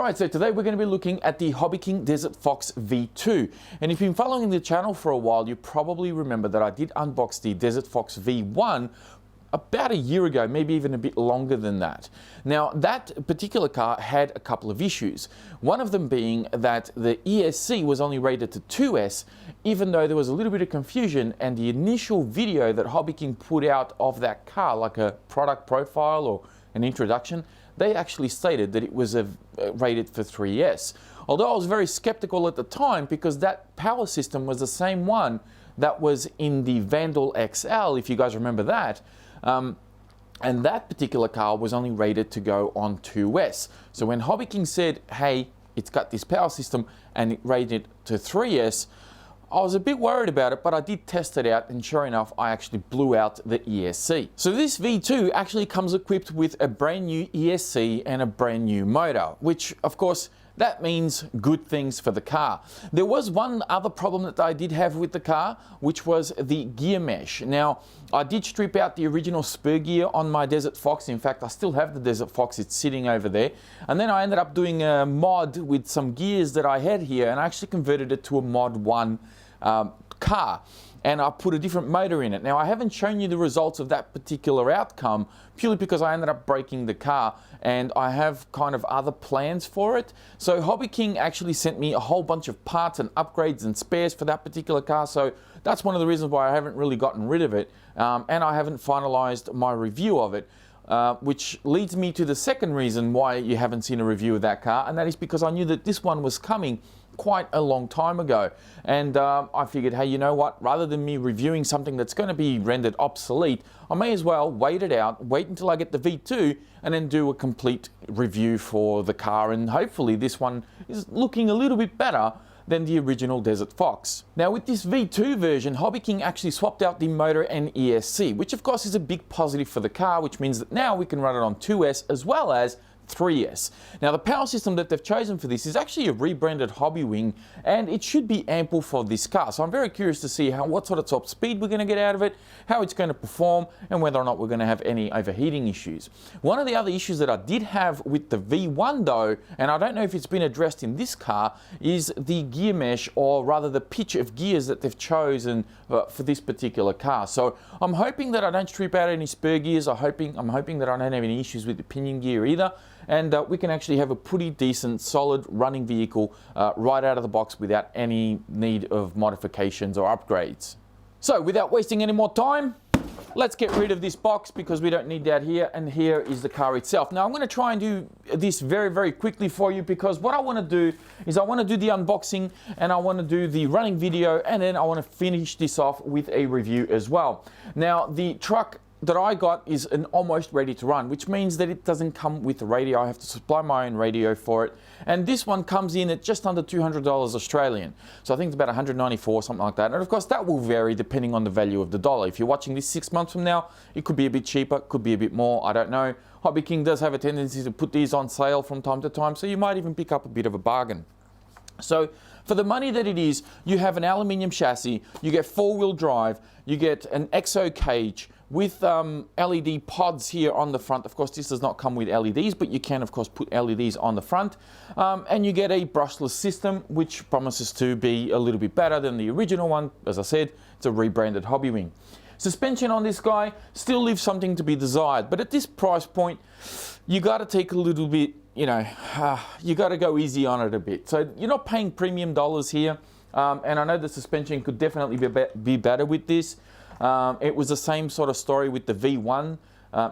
Alright, so today we're going to be looking at the HobbyKing Desert Fox V2. And if you've been following the channel for a while, you probably remember that I did unbox the Desert Fox V1 about a year ago, maybe even a bit longer than that. Now, that particular car had a couple of issues. One of them being that the ESC was only rated to 2S, even though there was a little bit of confusion, and the initial video that HobbyKing put out of that car, like a product profile or an introduction, they actually stated that it was rated for 3S. Although I was very skeptical at the time because that power system was the same one that was in the Vandal XL, if you guys remember that. And that particular car was only rated to go on 2S. So when HobbyKing said, hey, it's got this power system and it rated to 3S, I was a bit worried about it, but I did test it out, and sure enough, I actually blew out the ESC. So this V2 actually comes equipped with a brand new ESC and a brand new motor, which of course, that means good things for the car. There was one other problem that I did have with the car, which was the gear mesh. Now, I did strip out the original spur gear on my Desert Fox. In fact, I still have the Desert Fox, it's sitting over there. And then I ended up doing a mod with some gears that I had here, and I actually converted it to a Mod 1 car. And I put a different motor in it. Now, I haven't shown you the results of that particular outcome purely because I ended up breaking the car and I have kind of other plans for it. So HobbyKing actually sent me a whole bunch of parts and upgrades and spares for that particular car. So that's one of the reasons why I haven't really gotten rid of it. And I haven't finalized my review of it. Which leads me to the second reason why you haven't seen a review of that car, and that is because I knew that this one was coming quite a long time ago. And I figured, hey, you know what, rather than me reviewing something that's going to be rendered obsolete, I may as well wait it out, wait until I get the V2 and then do a complete review for the car, and hopefully this one is looking a little bit better than the original Desert Fox. Now with this V2 version, HobbyKing actually swapped out the motor and ESC, which of course is a big positive for the car, which means that now we can run it on 2S as well as 3S. Now the power system that they've chosen for this is actually a rebranded HobbyWing, and it should be ample for this car. So I'm very curious to see what sort of top speed we're going to get out of it, how it's going to perform, and whether or not we're going to have any overheating issues. One of the other issues that I did have with the V1 though, and I don't know if it's been addressed in this car, is the gear mesh, or rather the pitch of gears that they've chosen for this particular car. So I'm hoping that I don't strip out any spur gears. I'm hoping that I don't have any issues with the pinion gear either. And we can actually have a pretty decent, solid running vehicle right out of the box without any need of modifications or upgrades. So without wasting any more time, let's get rid of this box because we don't need that here, and here is the car itself. Now I'm going to try and do this very, very quickly for you because what I want to do is I want to do the unboxing and I want to do the running video, and then I want to finish this off with a review as well. Now the truck that I got is an almost ready to run, which means that it doesn't come with a radio. I have to supply my own radio for it, and this one comes in at just under $200 Australian. So I think it's about 194, something like that. And of course that will vary depending on the value of the dollar. If you're watching this 6 months from now, it could be a bit cheaper, could be a bit more, I don't know. HobbyKing does have a tendency to put these on sale from time to time, so you might even pick up a bit of a bargain. So for the money that it is, you have an aluminium chassis, you get 4-wheel drive, you get an EXO cage with LED pods here on the front. Of course, this does not come with LEDs, but you can of course put LEDs on the front. And you get a brushless system, which promises to be a little bit better than the original one. As I said, it's a rebranded HobbyWing. Suspension on this guy still leaves something to be desired, but at this price point, you got to take a little bit, you know, you got to go easy on it a bit. So you're not paying premium dollars here, and I know the suspension could definitely be better with this. It was the same sort of story with the V1.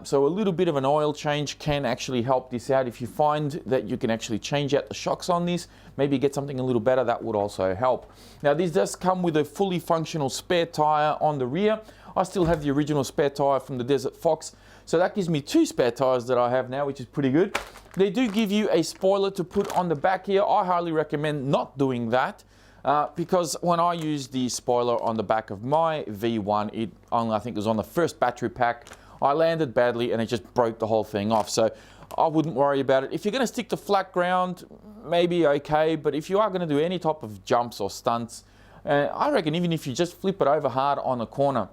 So a little bit of an oil change can actually help this out. If you find that you can actually change out the shocks on this, maybe get something a little better, that would also help. Now this does come with a fully functional spare tire on the rear. I still have the original spare tire from the Desert Fox, so that gives me 2 spare tires that I have now, which is pretty good. They do give you a spoiler to put on the back here. I highly recommend not doing that. Because when I used the spoiler on the back of my V1, I think it was on the first battery pack, I landed badly and it just broke the whole thing off. So I wouldn't worry about it. If you're going to stick to flat ground, maybe okay, but if you are going to do any type of jumps or stunts, I reckon even if you just flip it over hard on a corner,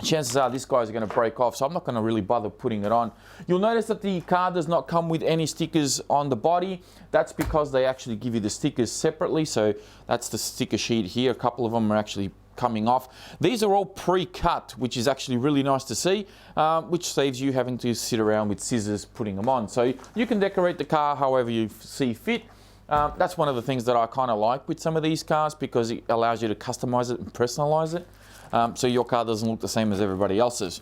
chances are this guy's going to break off, so I'm not going to really bother putting it on. You'll notice that the car does not come with any stickers on the body. That's because they actually give you the stickers separately. So that's the sticker sheet here. A couple of them are actually coming off. These are all pre-cut, which is actually really nice to see, which saves you having to sit around with scissors putting them on. So you can decorate the car however you see fit. That's one of the things that I kind of like with some of these cars, because it allows you to customize it and personalize it. So your car doesn't look the same as everybody else's.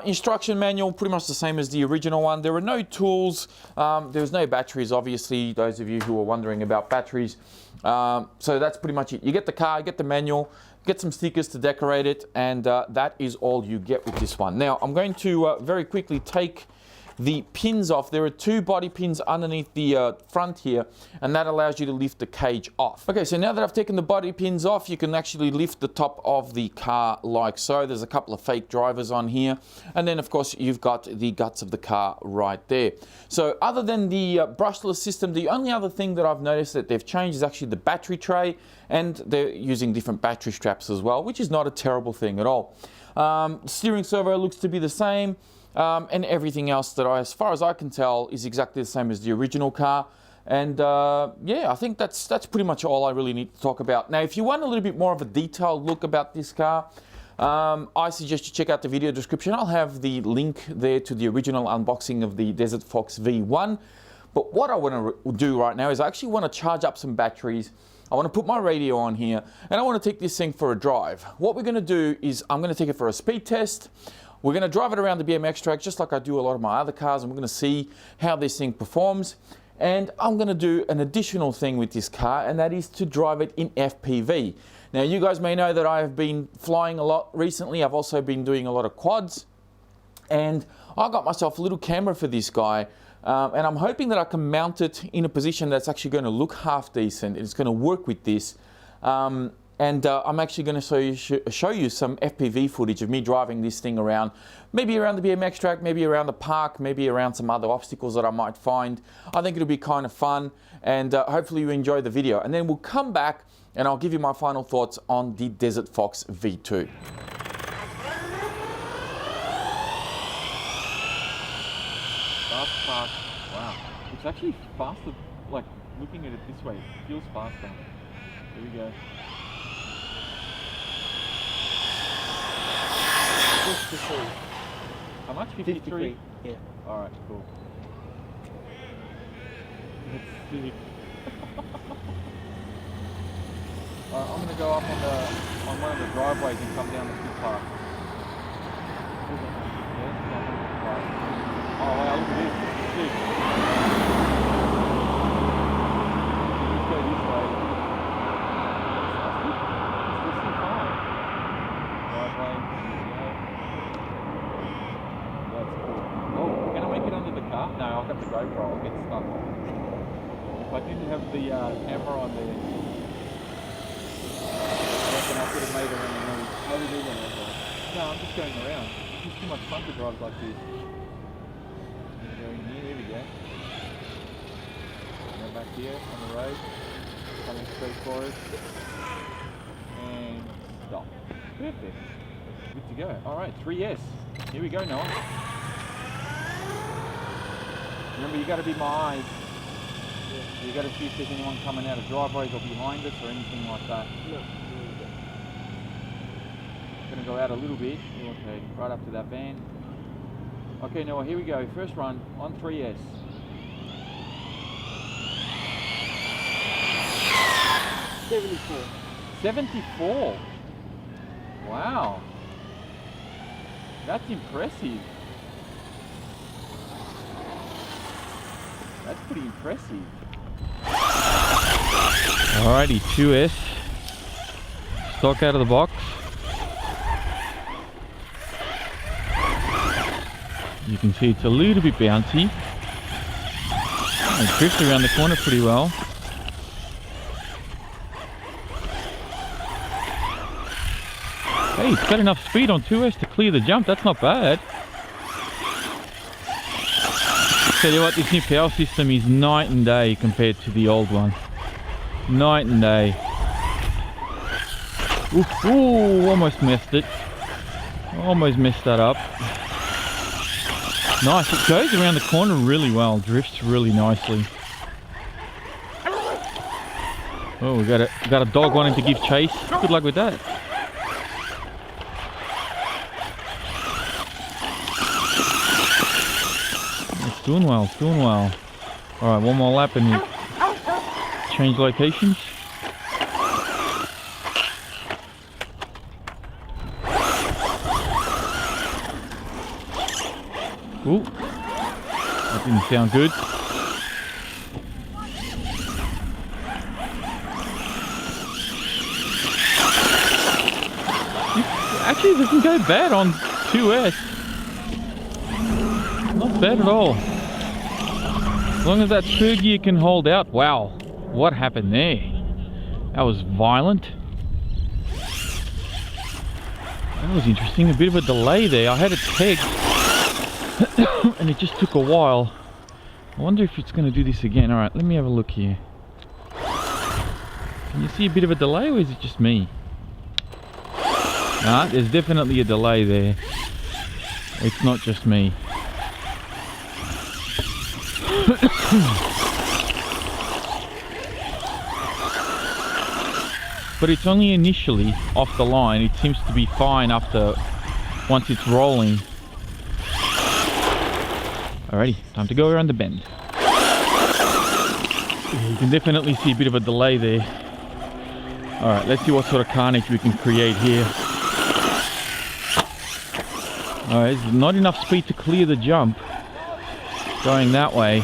Instruction manual, pretty much the same as the original one. There are no tools. There's no batteries, obviously, those of you who are wondering about batteries. So that's pretty much it. You get the car, you get the manual, get some stickers to decorate it, and that is all you get with this one. Now, I'm going to very quickly take the pins off. There are 2 body pins underneath the front here, and that allows you to lift the cage off. Okay, so now that I've taken the body pins off, you can actually lift the top of the car like so. There's a couple of fake drivers on here, and then of course you've got the guts of the car right there. So other than the brushless system, the only other thing that I've noticed that they've changed is actually the battery tray, and they're using different battery straps as well, which is not a terrible thing at all. Steering servo looks to be the same. And everything else that as far as I can tell, is exactly the same as the original car. And yeah, I think that's pretty much all I really need to talk about. Now, if you want a little bit more of a detailed look about this car, I suggest you check out the video description. I'll have the link there to the original unboxing of the Desert Fox V1. But what I want to do right now is I actually want to charge up some batteries. I want to put my radio on here, and I want to take this thing for a drive. What we're going to do is I'm going to take it for a speed test. We're going to drive it around the BMX track just like I do a lot of my other cars, and we're going to see how this thing performs. And I'm going to do an additional thing with this car, and that is to drive it in FPV. Now, you guys may know that I have been flying a lot recently. I've also been doing a lot of quads, and I got myself a little camera for this guy, and I'm hoping that I can mount it in a position that's actually going to look half decent. It's going to work with this. And I'm actually going to show you some FPV footage of me driving this thing around, maybe around the BMX track, maybe around the park, maybe around some other obstacles that I might find. I think it'll be kind of fun, and hopefully you enjoy the video. And then we'll come back and I'll give you my final thoughts on the Desert Fox V2. Fast. Wow. It's actually faster, like looking at it this way, it feels faster. Here we go. 53. How much? 53? Yeah. Alright, cool. Let's see. Alright, I'm gonna go up on one of the driveways and come down the skid path. Oh wow, look at this. Sick. Let's go this way. It's still fine. Driveway. No, I'll have the GoPro, I'll get stuck. If I didn't have the camera on there, I reckon I could have made it on the move. How are you doing that? No, I'm just going around. It's just too much fun to drive like this. Going here, there we go. Go back here on the road, coming straight for us, and stop. Perfect. Good to go. Alright, 3S. Here we go, Noah. Remember, you got to be my eyes. Yeah. You got to see if there's anyone coming out of driveways or behind us or anything like that. No. Going to go out a little bit. Okay, right up to that van. Okay, Noah, here we go. First run on 3S. 74. 74? Wow. That's impressive. That's pretty impressive. Alrighty, 2S. Stock out of the box. You can see it's a little bit bouncy. It drifts around the corner pretty well. Hey, it's got enough speed on 2S to clear the jump. That's not bad. Tell you what, this new power system is night and day compared to the old one. Night and day. Oof, ooh, almost missed it. Almost messed that up. Nice, it goes around the corner really well, drifts really nicely. Oh, we got a dog wanting to give chase. Good luck with that. It's doing well, it's doing well. Alright, one more lap and we change locations. Ooh, that didn't sound good. Actually, it doesn't go bad on 2S. Not bad at all. As long as that third gear can hold out. Wow, what happened there? That was violent. That was interesting. A bit of a delay there. I had it pegged and it just took a while. I wonder if it's going to do this again. Alright, let me have a look here. Can you see a bit of a delay, or is it just me? Nah, there's definitely a delay there. It's not just me. But it's only initially off the line. It seems to be fine after once it's rolling. Alrighty, time to go around the bend. You can definitely see a bit of a delay there. Alright, let's see what sort of carnage we can create here. Alright, there's not enough speed to clear the jump going that way,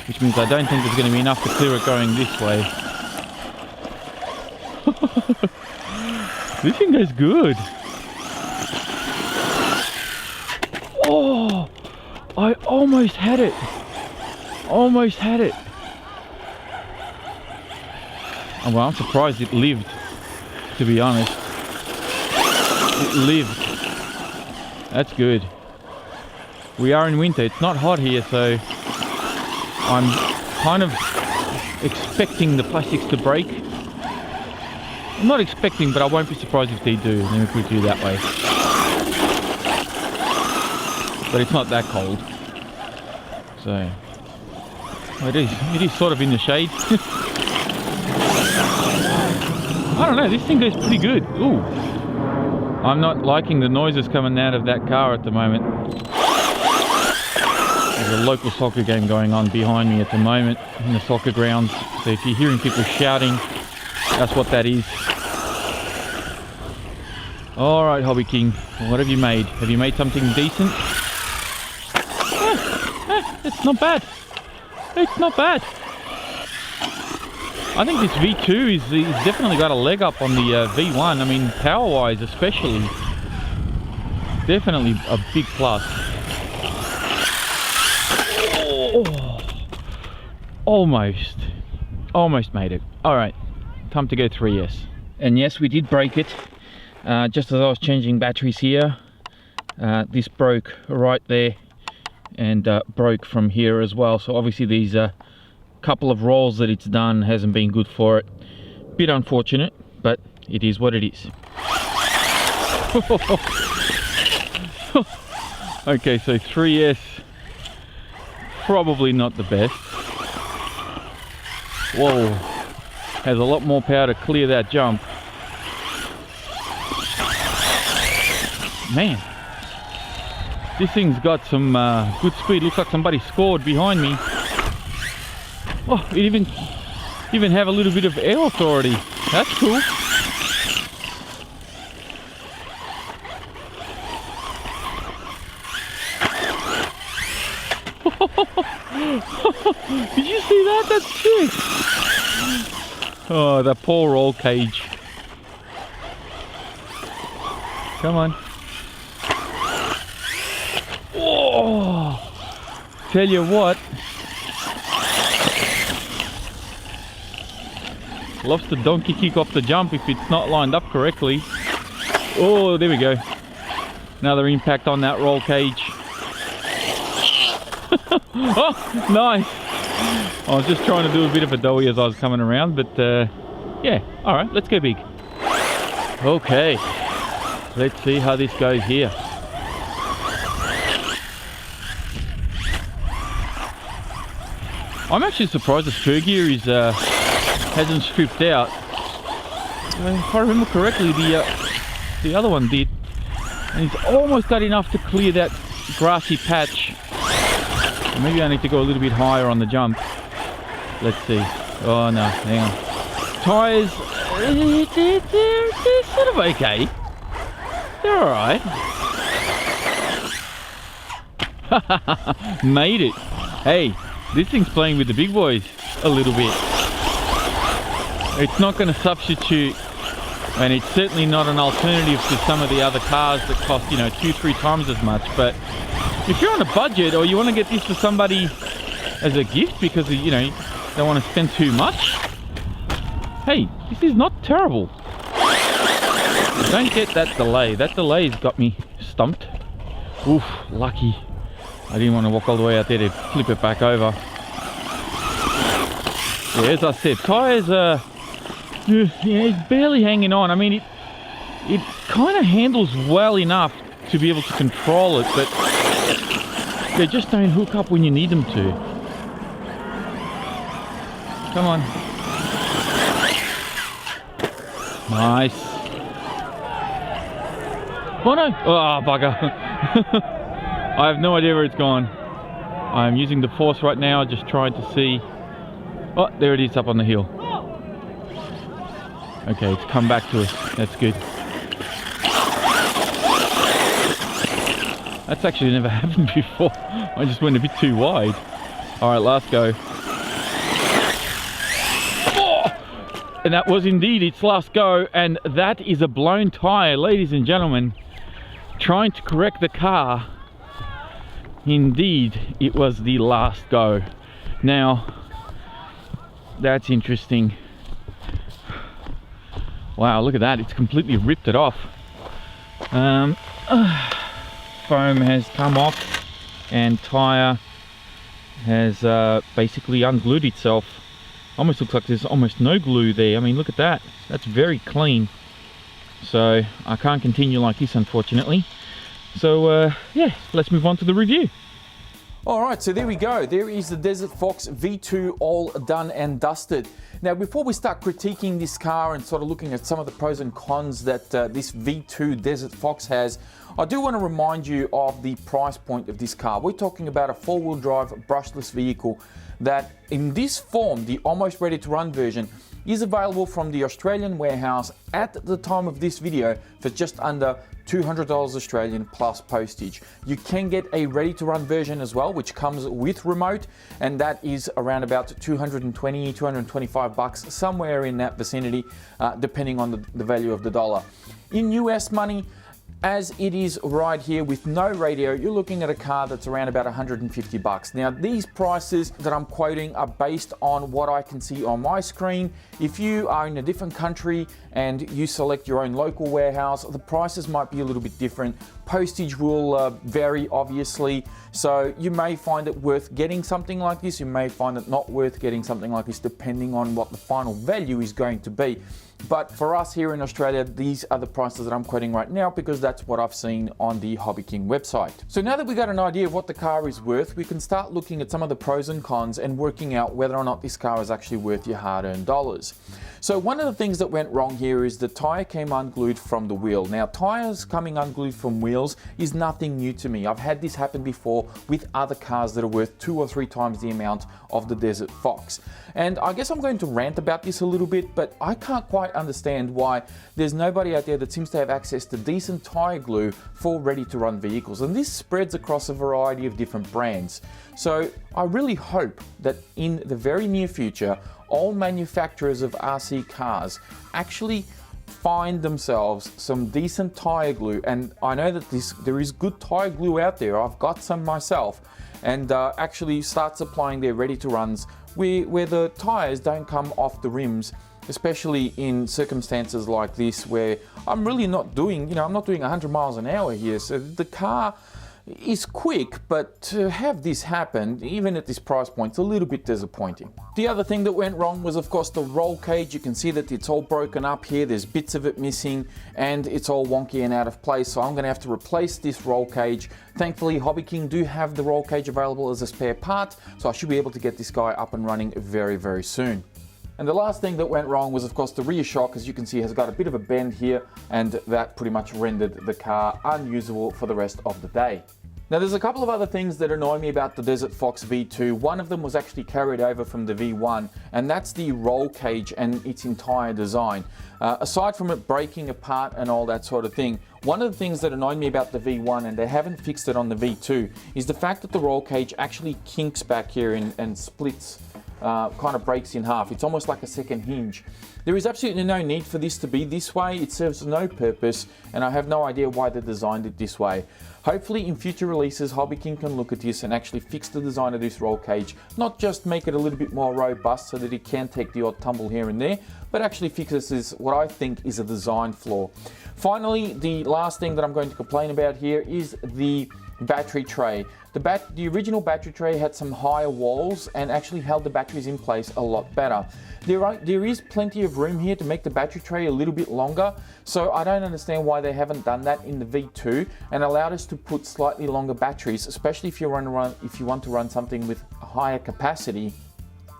which means I don't think there's going to be enough to clear it going this way. This thing goes good. Oh, I almost had it. Almost had it. Oh, well, I'm surprised it lived, to be honest. It lived. That's good. We are in winter. It's not hot here, so I'm kind of expecting the plastics to break. I'm not expecting, but I won't be surprised if they do. Let me put it to you that way. But it's not that cold. So it is sort of in the shade. I don't know, this thing goes pretty good. Ooh. I'm not liking the noises coming out of that car at the moment. There's a local soccer game going on behind me at the moment in the soccer grounds. So if you're hearing people shouting, that's what that is. Alright, HobbyKing, what have you made? Have you made something decent? It's not bad. It's not bad. I think this V2 is definitely got a leg up on the V1. I mean, power-wise especially. Definitely a big plus. Oh, almost made it. Alright, time to go 3S. And yes, we did break it. Just as I was changing batteries here, this broke right there and broke from here as well. So obviously these couple of rolls that it's done hasn't been good for it. Bit unfortunate, but it is what it is. Okay, so 3S, probably not the best. Whoa, has a lot more power to clear that jump. Man, this thing's got some good speed. Looks like somebody scored behind me. Oh, it even have a little bit of air authority. That's cool. Did you see that? That's sick. Oh, the poor roll cage. Come on. Oh, tell you what. Loves to donkey kick off the jump if it's not lined up correctly. Oh, there we go. Another impact on that roll cage. Oh, nice. I was just trying to do a bit of a doughy as I was coming around, but yeah, all right, let's go big. Okay, let's see how this goes here. I'm actually surprised the spur gear is hasn't stripped out. If I remember correctly, the other one did, and it's almost got enough to clear that grassy patch. Maybe I need to go a little bit higher on the jump. Let's see. Oh no, hang on. Tyres, they're sort of okay. They're alright. Made it. Hey, this thing's playing with the big boys a little bit. It's not going to substitute, and it's certainly not an alternative to some of the other cars that cost, you know, 2-3 times as much. But if you're on a budget, or you want to get this for somebody as a gift because, you know, you don't want to spend too much, hey, this is not terrible. Don't get that delay. That delay's got me stumped. Oof, lucky. I didn't want to walk all the way out there to flip it back over. Yeah, as I said, tyres are, yeah, it's barely hanging on. I mean, it kind of handles well enough to be able to control it, but they just don't hook up when you need them to. Come on. Nice. Oh no! Oh, bugger. I have no idea where it's gone. I'm using the force right now, just trying to see. Oh, there it is up on the hill. Okay, it's come back to us. That's good. That's actually never happened before. I just went a bit too wide. Alright, last go. Oh! And that was indeed its last go, and that is a blown tyre, ladies and gentlemen. Trying to correct the car. Indeed, it was the last go. Now, that's interesting. Wow, look at that. It's completely ripped it off. Foam has come off, and tyre has basically unglued itself. Almost looks like there's almost no glue there. I mean, look at that. That's very clean. So I can't continue like this, unfortunately. So yeah, let's move on to the review. Alright, so there we go. There is the Desert Fox V2 all done and dusted. Now, before we start critiquing this car and sort of looking at some of the pros and cons that this V2 Desert Fox has, I do want to remind you of the price point of this car. We're talking about a four-wheel drive brushless vehicle that in this form, the almost ready to run version, is available from the Australian warehouse at the time of this video for just under $200 Australian plus postage. You can get a ready to run version as well, which comes with remote, and that is around about 220, 225 bucks, somewhere in that vicinity, depending on the value of the dollar. In US money, as it is right here with no radio, you're looking at a car that's around about 150 bucks. Now, these prices that I'm quoting are based on what I can see on my screen. If you are in a different country and you select your own local warehouse, the prices might be a little bit different. Postage will vary, obviously. So you may find it worth getting something like this. You may find it not worth getting something like this, depending on what the final value is going to be. But for us here in Australia, these are the prices that I'm quoting right now because that's what I've seen on the HobbyKing website. So now that we've got an idea of what the car is worth, we can start looking at some of the pros and cons and working out whether or not this car is actually worth your hard-earned dollars. So one of the things that went wrong here is the tyre came unglued from the wheel. Now, tyres coming unglued from wheels is nothing new to me. I've had this happen before with other cars that are worth 2 or 3 times the amount of the Desert Fox. And I guess I'm going to rant about this a little bit, but I can't quite understand why there's nobody out there that seems to have access to decent tyre glue for ready-to-run vehicles. And this spreads across a variety of different brands. So I really hope that in the very near future, all manufacturers of RC cars actually find themselves some decent tyre glue. And I know that there is good tyre glue out there. I've got some myself, and actually start supplying their ready-to-runs where the tyres don't come off the rims, especially in circumstances like this where I'm really not doing, I'm not doing 100 miles an hour here. So the car is quick, but to have this happen, even at this price point, it's a little bit disappointing. The other thing that went wrong was, of course, the roll cage. You can see that it's all broken up here. There's bits of it missing and it's all wonky and out of place. So I'm going to have to replace this roll cage. Thankfully, HobbyKing do have the roll cage available as a spare part, so I should be able to get this guy up and running very, very soon. And the last thing that went wrong was, of course, the rear shock, as you can see, has got a bit of a bend here, and that pretty much rendered the car unusable for the rest of the day. Now, there's a couple of other things that annoy me about the Desert Fox V2. One of them was actually carried over from the V1, and that's the roll cage and its entire design. Aside from it breaking apart and all that sort of thing, one of the things that annoyed me about the V1, and they haven't fixed it on the V2, is the fact that the roll cage actually kinks back here and splits, kind of breaks in half. It's almost like a second hinge. There is absolutely no need for this to be this way. It serves no purpose, and I have no idea why they designed it this way. Hopefully in future releases, HobbyKing can look at this and actually fix the design of this roll cage. Not just make it a little bit more robust so that it can take the odd tumble here and there, but actually fixes this, what I think is a design flaw. Finally, the last thing that I'm going to complain about here is the battery tray. The original battery tray had some higher walls and actually held the batteries in place a lot better. There is plenty of room here to make the battery tray a little bit longer, so I don't understand why they haven't done that in the V2 and allowed us to put slightly longer batteries, especially if you want to run something with a higher capacity.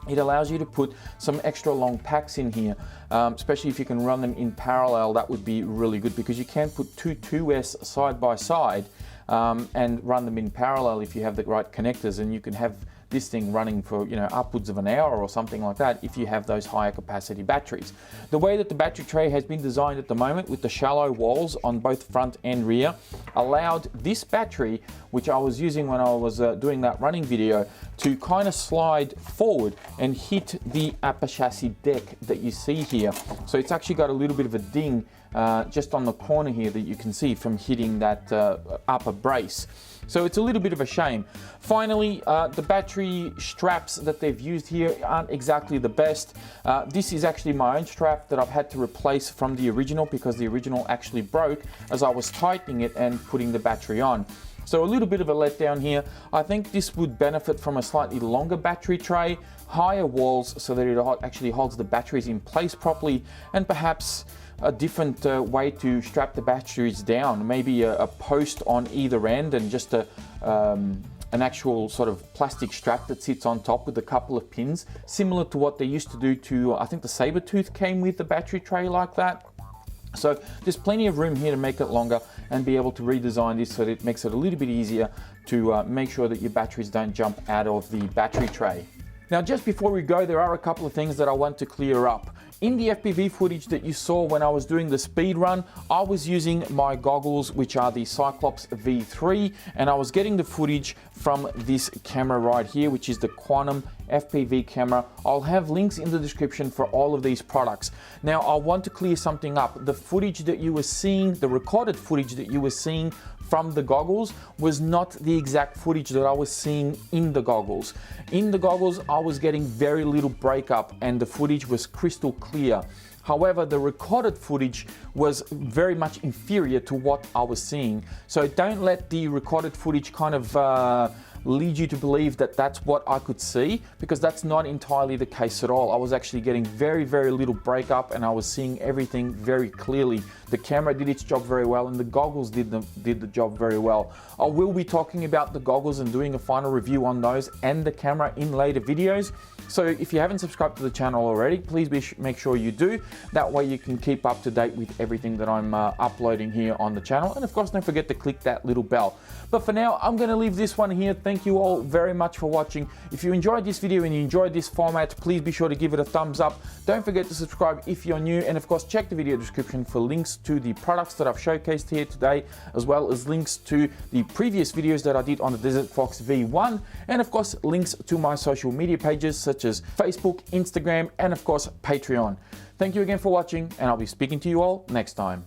It allows you to put some extra long packs in here, especially if you can run them in parallel. That would be really good, because you can put two 2S side by side and run them in parallel if you have the right connectors, and you can have this thing running for, you know, upwards of an hour or something like that if you have those higher capacity batteries. The way that the battery tray has been designed at the moment, with the shallow walls on both front and rear, allowed this battery, which I was using when I was doing that running video, to kind of slide forward and hit the upper chassis deck that you see here. So it's actually got a little bit of a ding just on the corner here that you can see from hitting that upper brace. So it's a little bit of a shame. Finally, the battery straps that they've used here aren't exactly the best. This is actually my own strap that I've had to replace from the original, because the original actually broke as I was tightening it and putting the battery on. So a little bit of a letdown here. I think this would benefit from a slightly longer battery tray, higher walls so that it actually holds the batteries in place properly, and perhaps a different way to strap the batteries down. Maybe a post on either end and just an actual sort of plastic strap that sits on top with a couple of pins, similar to what they used to do to, I think the Sabertooth came with the battery tray like that. So there's plenty of room here to make it longer and be able to redesign this so that it makes it a little bit easier to make sure that your batteries don't jump out of the battery tray. Now, just before we go, there are a couple of things that I want to clear up. In the FPV footage that you saw when I was doing the speed run, I was using my goggles, which are the Cyclops V3, and I was getting the footage from this camera right here, which is the Quantum FPV camera. I'll have links in the description for all of these products. Now, I want to clear something up. The footage that you were seeing, the recorded footage that you were seeing from the goggles, was not the exact footage that I was seeing in the goggles. In the goggles, I was getting very little breakup and the footage was crystal clear. However, the recorded footage was very much inferior to what I was seeing. So don't let the recorded footage kind of lead you to believe that that's what I could see, because that's not entirely the case at all. I was actually getting very, very little breakup and I was seeing everything very clearly. The camera did its job very well and the goggles did the job very well. I will be talking about the goggles and doing a final review on those and the camera in later videos. So if you haven't subscribed to the channel already, please make sure you do. That way you can keep up to date with everything that I'm uploading here on the channel. And of course, don't forget to click that little bell. But for now, I'm going to leave this one here. Thank you all very much for watching. If you enjoyed this video and you enjoyed this format, please be sure to give it a thumbs up. Don't forget to subscribe if you're new. And of course, check the video description for links to the products that I've showcased here today, as well as links to the previous videos that I did on the Desert Fox V1. And of course, links to my social media pages such as Facebook, Instagram, and of course, Patreon. Thank you again for watching, and I'll be speaking to you all next time.